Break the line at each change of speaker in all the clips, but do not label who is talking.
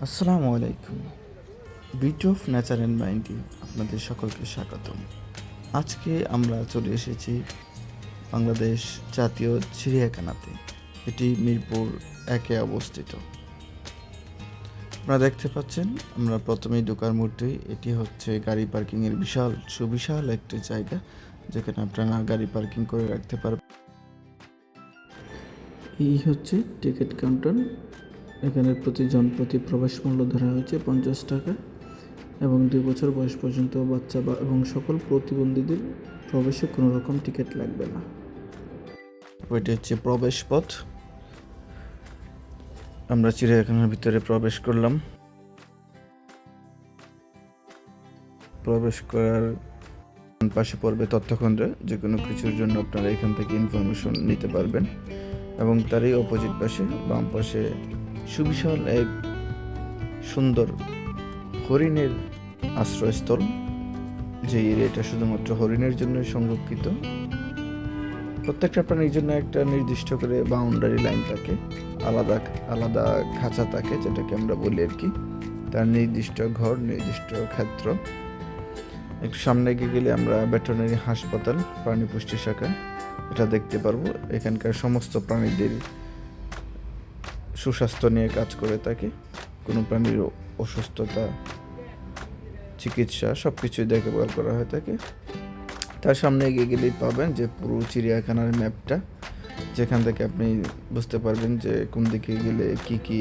আসসালামু আলাইকুম। Beauty of nature and মাইন্ডে আপনাদের সকলকে স্বাগতম। আজকে আমরা চলে এসেছি বাংলাদেশ জাতীয় চিড়িয়াখানাতে। এটি মিরপুর 1-এ অবস্থিত। আপনারা দেখতে পাচ্ছেন, আমরা প্রথমেই ঢোকার মুহূর্তেই এটি হচ্ছে গাড়ি পার্কিংয়ের সুবিশাল একটি জায়গা, যেখানে আপনারা গাড়ি পার্কিং করে রাখতে পারবেন। এই হচ্ছে টিকিট কাউন্টার। এখানে প্রতি প্রবেশ মূল্য ধরা হয়েছে 50 টাকা এবং 2 বছর বয়স পর্যন্ত বাচ্চা এবং সকল প্রতিবন্ধীদের প্রবেশে কোনো রকম টিকিট লাগবে না। ওইটি হচ্ছে প্রবেশ পথ। আমরা চিড়িয়াখানার ভিতরে প্রবেশ করলাম। প্রবেশ করার পাশে পড়বে তথ্যকেন্দ্র, যে কোনো কিছুর জন্য আপনারা এখান থেকে ইনফরমেশন নিতে পারবেন। এবং তারই অপোজিট পাশে বাম পাশে সুবিশাল এক সুন্দর হরিণের আশ্রয়স্থল, যে এরিয়াটা শুধুমাত্র হরিণের জন্য সংরক্ষিত। প্রত্যেকটা প্রাণীর জন্য একটা নির্দিষ্ট করে বাউন্ডারি লাইন থাকে, আলাদা আলাদা খাঁচা থাকে, যেটাকে আমরা বলি আর কি। তার নির্দিষ্ট ঘর, নির্দিষ্ট ক্ষেত্র। একটু সামনে এগিয়ে গেলে আমরা ভেটেরিনারি হাসপাতাল, প্রাণী পুষ্টি শাখা, এটা দেখতে পারবো। এখানকার সমস্ত প্রাণীদের সুস্বাস্থ্য নিয়ে কাজ করে থাকে। কোনো প্রাণীর অসুস্থতা, চিকিৎসা সব কিছুই দেখভাল করা হয়ে থাকে। তার সামনে এগিয়ে গেলেই পাবেন যে পুরো চিড়িয়াখানার ম্যাপটা, যেখান থেকে আপনি বুঝতে পারবেন যে কোন দিকে গেলে কি কি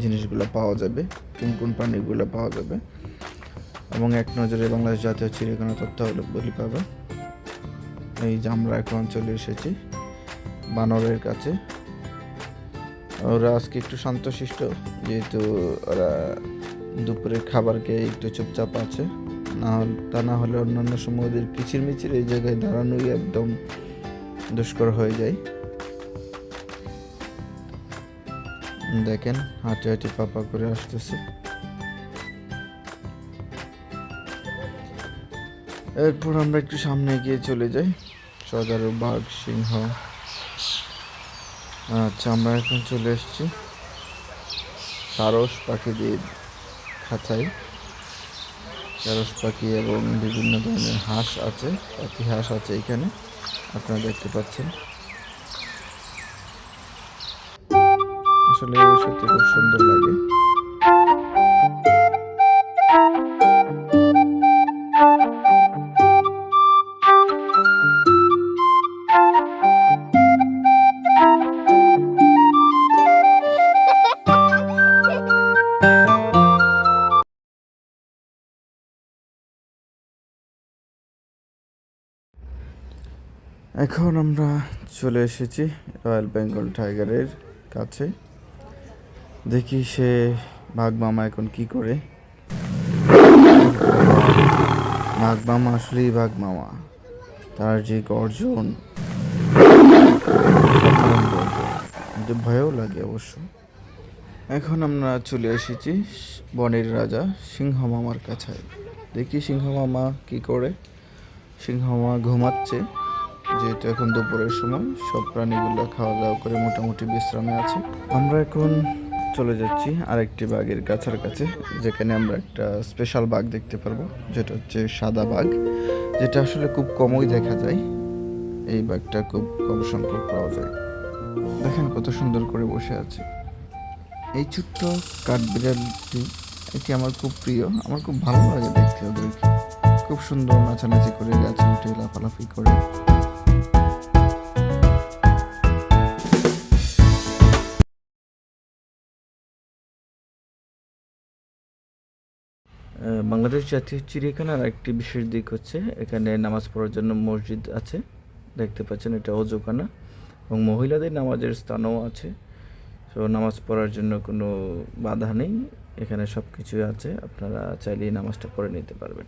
জিনিসগুলো পাওয়া যাবে, কোন কোন প্রাণীগুলো পাওয়া যাবে। এবং এক নজরে বাংলাদেশ জাতীয় চিড়িয়াখানা তথ্যাবলী পাবেন। এই যে আমরা এখন চলে এসেছি বানরের কাছে। ওরা আজকে একটু শান্তশিষ্ট, যেহেতু ওরা দুপুরের খাবার খেয়ে একটু চুপচাপ আছে। তা না হলে অন্যান্য সময় ওদের কিচিরমিচির এই জায়গায় দাঁড়ানোই একদম দুষ্কর হয়ে যায়। দেখেন হাঁটে হাঁটে পাপা করে আসতেছে। এরপর আমরা একটু সামনে গিয়ে চলে যাই। সজারু, বাঘ, সিংহ। আচ্ছা, আমরা এখন চলে এসেছি সারস পাখিদের খাঁচায়। সারস পাখি এবং বিভিন্ন ধরনের হাঁস আছে, পাখি হাঁস আছে এখানে, আপনারা দেখতে পাচ্ছেন। আসলে সত্যি খুব সুন্দর লাগে। এখন আমরা চলে এসেছি রয়্যাল বেঙ্গল টাইগারের কাছে। দেখি সে বাঘ মামা এখন কি করে। বাঘ মামা আসলেই বাঘ মামা, তার যে গর্জন, কিন্তু ভয়ও লাগে অবশ্য। এখন আমরা চলে এসেছি বনের রাজা সিংহ মামার কাছে। দেখি সিংহ মামা কি করে। সিংহ মামা ঘুমাচ্ছে, যেহেতু এখন দুপুরের সময়। সব প্রাণীগুলো খাওয়া দাওয়া করে মোটামুটি বিশ্রামে আছে। আমরা এখন চলে যাচ্ছি আরেকটি বাঘের গাছার কাছে, যেখানে আমরা একটা স্পেশাল বাঘ দেখতে পারবো, যেটা হচ্ছে সাদা বাঘ, যেটা আসলে খুব কমই দেখা যায়। এই বাঘটা খুব কম সংখ্যক পাওয়া যায়। দেখেন কত সুন্দর করে বসে আছে। এই ছোট্ট কাঠবিড়ালটি, এটি আমার খুব প্রিয়। আমার খুব ভালো লাগে দেখতে ওদেরকে। খুব সুন্দর নাচানাচি করে, গাছে উঠে লাফালাফি করে। বাংলাদেশ জাতীয় চিড়িয়াখানার একটি বিশেষ দিক হচ্ছে এখানে নামাজ পড়ার জন্য মসজিদ আছে, দেখতে পাচ্ছেন। এটা ওযুখানা এবং মহিলাদের নামাজের স্থানও আছে। তো নামাজ পড়ার জন্য কোনো বাধা নেই, এখানে সব কিছুই আছে। আপনারা চাইলেই নামাজটা পড়ে নিতে পারবেন।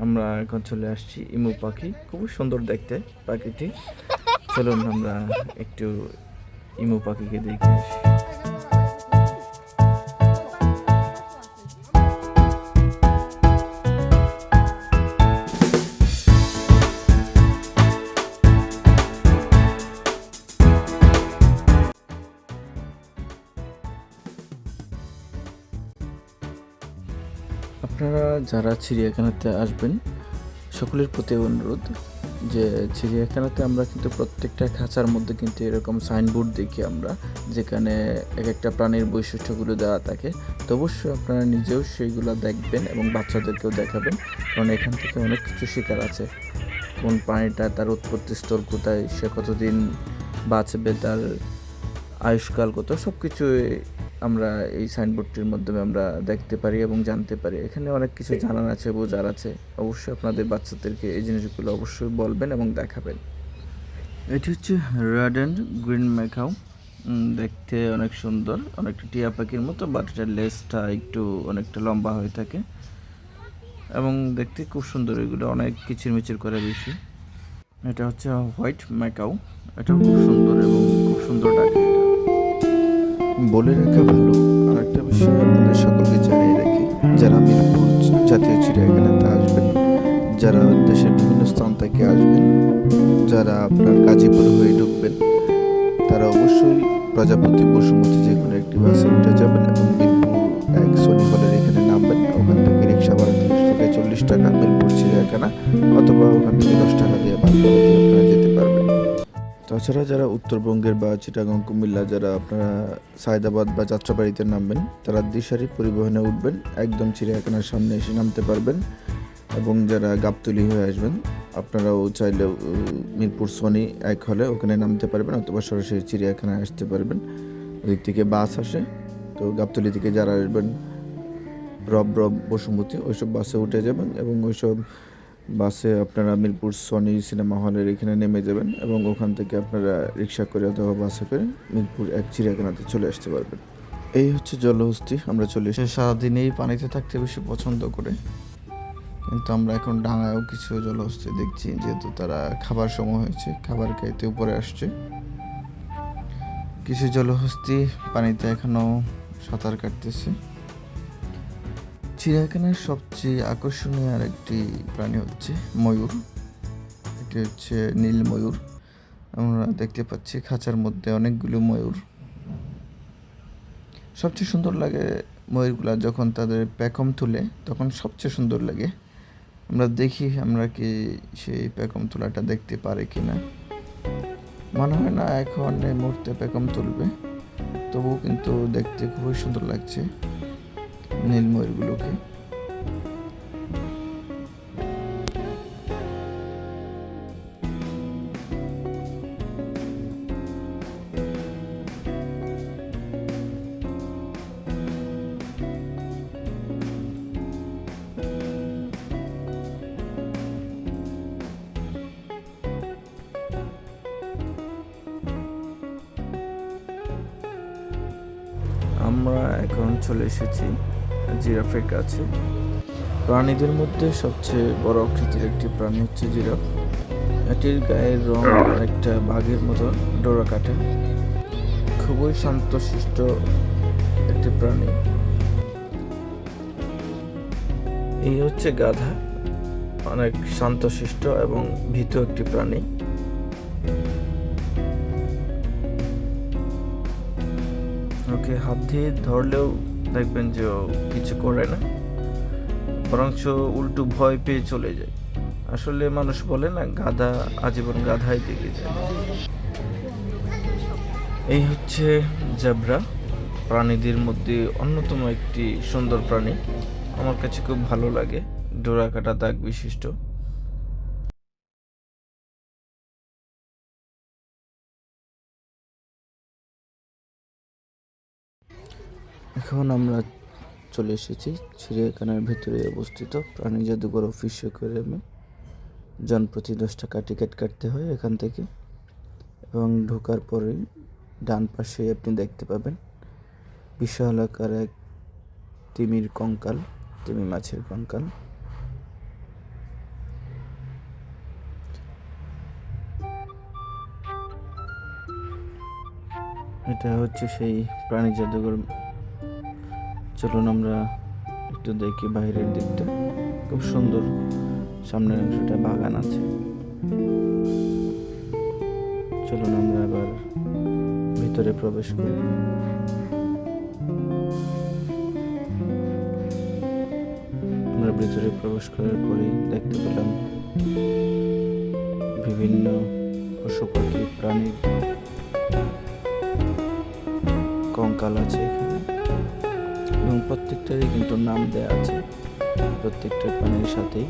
আমরা এখন চলে আসছি ইমু পাখি, খুবই সুন্দর দেখতে পাখিটি। চলুন আমরা একটু ইমু পাখিকে দেখে আসি। যারা চিড়িয়াখানাতে আসবেন সকলের প্রতি অনুরোধ যে চিড়িয়াখানাতে আমরা কিন্তু প্রত্যেকটা খাঁচার মধ্যে কিন্তু এরকম সাইনবোর্ড দেখি আমরা, যেখানে এক একটা প্রাণীর বৈশিষ্ট্যগুলো দেওয়া থাকে। তো অবশ্যই আপনারা নিজেও সেইগুলো দেখবেন এবং বাচ্চাদেরকেও দেখাবেন, কারণ এখান থেকে অনেক কিছু শেখার আছে। কোন প্রাণীটা, তার উৎপত্তি স্থল কোথায়, সে কতদিন বাঁচবে, তার আয়ুষ্কাল কত, সব কিছু আমরা এই সাইনবোর্ডটির মাধ্যমে আমরা দেখতে পারি এবং জানতে পারি। এখানে অনেক কিছু জানার আছে, বোঝার আছে। অবশ্যই আপনাদের বাচ্চাদেরকে এই জিনিসগুলো অবশ্যই বলবেন এবং দেখাবেন। এটি হচ্ছে রেড অ্যান্ড গ্রিন ম্যাকাও। দেখতে অনেক সুন্দর, অনেকটা টিয়া পাখির মতো, বাট এটার লেজটা একটু অনেকটা লম্বা হয়ে থাকে এবং দেখতে খুব সুন্দর। এগুলো অনেক কিচিরমিচির করে বেশি। এটা হচ্ছে হোয়াইট ম্যাকাও, এটাও খুব সুন্দর এবং খুব সুন্দর ডাকে। বলে রাখা ভালো, আর একটা বিষয় আপনাদের সকলকে জানিয়ে রাখি, যারা মিরপুর জাতীয় চিড়িয়াখানাতে আসবেন, যারা দেশের বিভিন্ন স্থান থেকে আসবেন, যারা আপনার গাজীপুর হয়ে ঢুকবেন, তারা অবশ্যই প্রজাপতি বসুমতী যে কোনো একটি বাসে উঠে যাবেন এবং মিরপুর 1 সনি হলের এখানে নামবেন। ওখান থেকে রিক্সা ভাড়া 30 থেকে 40 টাকা মিরপুর চিড়িয়াখানা, অথবা ওখান থেকে 10 টাকা দিয়ে বাস ভাড়া দিয়ে আপনারা যেতে পারবেন। তাছাড়া যারা উত্তরবঙ্গের বা চিটাগাং, কুমিল্লা, যারা আপনারা সায়দাবাদ বা যাত্রাবাড়িতে নামবেন, তারা দিশারি পরিবহনে উঠবেন, একদম চিড়িয়াখানার সামনে এসে নামতে পারবেন। এবং যারা গাবতলী হয়ে আসবেন, আপনারাও চাইলে মিরপুর সনি 1 হলে ওখানে নামতে পারবেন, অথবা সরাসরি চিড়িয়াখানায় আসতে পারবেন। ওদিক থেকে বাস আসে। তো গাবতলী থেকে যারা আসবেন, রব বসুমতী, ওইসব বাসে উঠে যাবেন এবং ওইসব বাসে আপনারা মিরপুর সনি সিনেমা হলের এখানে নেমে যাবেন এবং ওখান থেকে আপনারা রিক্সা করে অথবা বাসে করে মিরপুর 1 চিড়িয়াখানাতে চলে আসতে পারবেন। এই হচ্ছে জলহস্তি। আমরা চলে এসে সারাদিনেই পানিতে থাকতে বেশি পছন্দ করে, কিন্তু আমরা এখন ডাঙায়ও কিছু জলহস্তি দেখছি, যেহেতু তারা খাবার সময় হয়েছে, খাবার খাইতে উপরে আসছে। কিছু জলহস্তি পানিতে এখনো সাঁতার কাটতেছে। চিড়িয়াখানার সবচেয়ে আকর্ষণীয় আরেকটি প্রাণী হচ্ছে ময়ূর। এটি হচ্ছে নীল ময়ূর। আমরা দেখতে পাচ্ছি খাঁচার মধ্যে অনেকগুলো ময়ূর। সবচেয়ে সুন্দর লাগে ময়ূরগুলা যখন তাদের পেখম তুলে, তখন সবচেয়ে সুন্দর লাগে। আমরা দেখি আমরা কি সেই পেখম তোলাটা দেখতে পারি কিনা। মনে হয় না এখন এই মুহূর্তে পেখম তুলবে, তবুও কিন্তু দেখতে খুবই সুন্দর লাগছে নীল ময়ূরগুলোকে। আমরা এখন চলে এসেছি জিরাফের কাছে। প্রাণীদের মধ্যে সবচেয়ে বড় আকৃতির একটি প্রাণী হচ্ছে জিরাফ। এটির গায়ের রং অনেকটা বাঘের মতো ডোরা কাটা। খুবই শান্তশিষ্ট একটি প্রাণী। এই হচ্ছে গাধা, অনেক শান্তশিষ্ট এবং ভীতু একটি প্রাণী। ওকে হাত দিয়ে ধরলেও দেখবেন যে ও কিছু করে না, বরঞ্চ উল্টো ভয় পেয়ে চলে যায়। আসলে মানুষ বলে না, গাধা আজীবন গাধাই থেকে যায়। এই হচ্ছে জেব্রা, প্রাণীদের মধ্যে অন্যতম একটি সুন্দর প্রাণী। আমার কাছে খুব ভালো লাগে, ডোরা কাটা দাগ বিশিষ্ট। এখন আমরা চলে এসেছি চিড়িয়াখানার ভেতরে অবস্থিত প্রাণী জাদুঘর অফিস অ্যাকোয়ারিয়ামে। জনপ্রতি 10 টাকা টিকিট কাটতে হয় এখান থেকে, এবং ঢোকার পরেই ডান পাশে আপনি দেখতে পাবেন বিশাল আকার এক তিমির কঙ্কাল, তিমি মাছের কঙ্কাল। এটা হচ্ছে সেই প্রাণী জাদুঘর। চলুন আমরা একটু দেখি বাইরের দিকটা, খুব সুন্দর। সামনের অংশটা বাগান আছে। চলুন আমরা এবার ভিতরে প্রবেশ করি। আমরা ভিতরে প্রবেশ করার পরেই দেখতে পেলাম বিভিন্ন পশু পাখি প্রাণীর কঙ্কাল আছে এখানে, এবং প্রত্যেকটারই কিন্তু নাম দেয়া আছে প্রত্যেকটা প্রাণীর সাথেই।